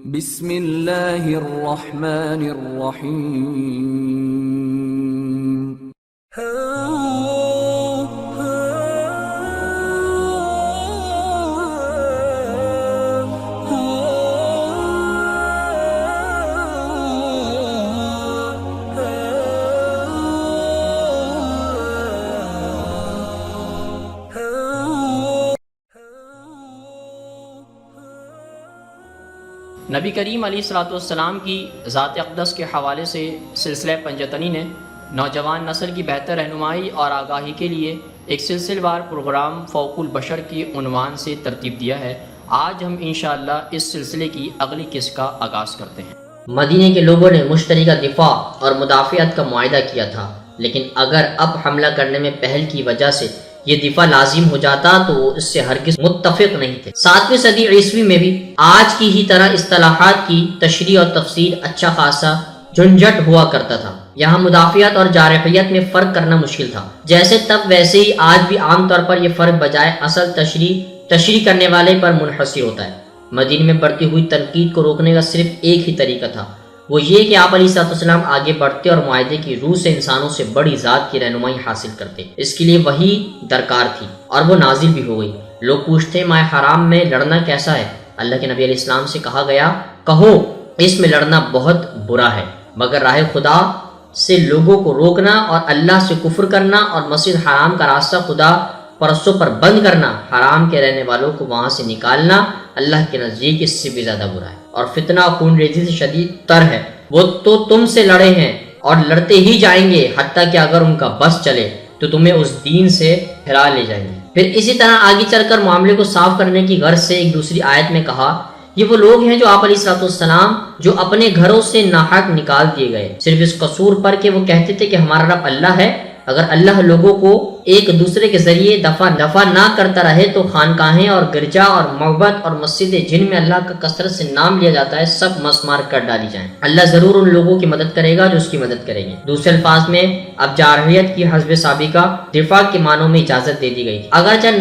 بسم اللہ الرحمن الرحیم۔ نبی کریم علیہ الصلوۃ والسلام کی ذات اقدس کے حوالے سے سلسلہ پنجتنی نے نوجوان نسل کی بہتر رہنمائی اور آگاہی کے لیے ایک سلسلہ وار پروگرام فوق البشر کی عنوان سے ترتیب دیا ہے۔ آج ہم انشاءاللہ اس سلسلے کی اگلی قسط کا آغاز کرتے ہیں۔ مدینے کے لوگوں نے مشترکہ دفاع اور مدافعت کا معاہدہ کیا تھا، لیکن اگر اب حملہ کرنے میں پہل کی وجہ سے یہ دفاع لازم ہو جاتا تو وہ اس سے ہرگز متفق نہیں تھے۔ 7ویں صدی عیسوی میں بھی آج کی ہی طرح اصطلاحات کی تشریح اور تفسیر اچھا خاصا جھنجھٹ ہوا کرتا تھا۔ یہاں مدافعت اور جارحیت میں فرق کرنا مشکل تھا، جیسے تب ویسے ہی آج بھی عام طور پر یہ فرق بجائے اصل تشریح کرنے والے پر منحصر ہوتا ہے۔ مدینے میں بڑھتی ہوئی تنقید کو روکنے کا صرف ایک ہی طریقہ تھا، وہ یہ کہ آپ علیہ السلام آگے بڑھتے اور معاہدے کی روح سے انسانوں سے بڑی ذات کی رہنمائی حاصل کرتے۔ اس کے لیے وحی درکار تھی اور وہ نازل بھی ہو گئی۔ لوگ پوچھتے ہیں ماہ حرام میں لڑنا کیسا ہے؟ اللہ کے نبی علیہ السلام سے کہا گیا، کہو اس میں لڑنا بہت برا ہے، مگر راہ خدا سے لوگوں کو روکنا اور اللہ سے کفر کرنا اور مسجد حرام کا راستہ خدا پرستوں پر بند کرنا، حرام کے رہنے والوں کو وہاں سے نکالنا اللہ کے نزدیک اس سے بھی زیادہ برا ہے، اور فتنہ خون ریزی سے شدید تر ہے۔ وہ تو تم سے لڑے ہیں اور لڑتے ہی جائیں گے، حتیٰ کہ اگر ان کا بس چلے تو تمہیں اس دین سے پھرا لے جائیں گے۔ پھر اسی طرح آگے چل کر معاملے کو صاف کرنے کی غرض سے ایک دوسری آیت میں کہا، یہ وہ لوگ ہیں جو آپ علیہ السلام جو اپنے گھروں سے ناحق نکال دیے گئے، صرف اس قصور پر کہ وہ کہتے تھے کہ ہمارا رب اللہ ہے۔ اگر اللہ لوگوں کو ایک دوسرے کے ذریعے دفع نہ کرتا رہے تو خانقاہیں اور گرجا اور معبد اور مسجدیں جن میں اللہ کا کثرت سے نام لیا جاتا ہے سب مسمار کر ڈالی جائیں۔ اللہ ضرور ان لوگوں کی مدد کرے گا جو اس کی مدد کریں گے۔ دوسرے الفاظ میں اب جارحیت کی حسب سابقہ دفاع کے معنوں میں اجازت دے دی گئی تھی، اگرچہ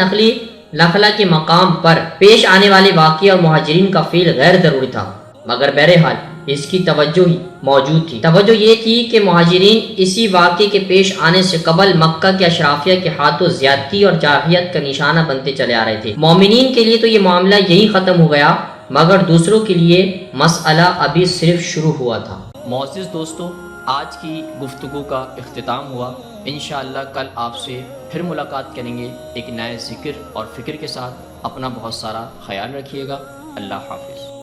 نخلا کے مقام پر پیش آنے والے واقعے اور مہاجرین کا فعل غیر ضروری تھا، مگر بہرحال اس کی توجہ ہی موجود تھی۔ توجہ یہ تھی کہ مہاجرین اسی واقعے کے پیش آنے سے قبل مکہ کے اشرافیہ کے ہاتھوں زیادتی اور جارحیت کا نشانہ بنتے چلے آ رہے تھے۔ مومنین کے لیے تو یہ معاملہ یہی ختم ہو گیا، مگر دوسروں کے لیے مسئلہ ابھی صرف شروع ہوا تھا۔ معزز دوستو، آج کی گفتگو کا اختتام ہوا۔ انشاءاللہ کل آپ سے پھر ملاقات کریں گے ایک نئے ذکر اور فکر کے ساتھ۔ اپنا بہت سارا خیال رکھیے گا۔ اللہ حافظ۔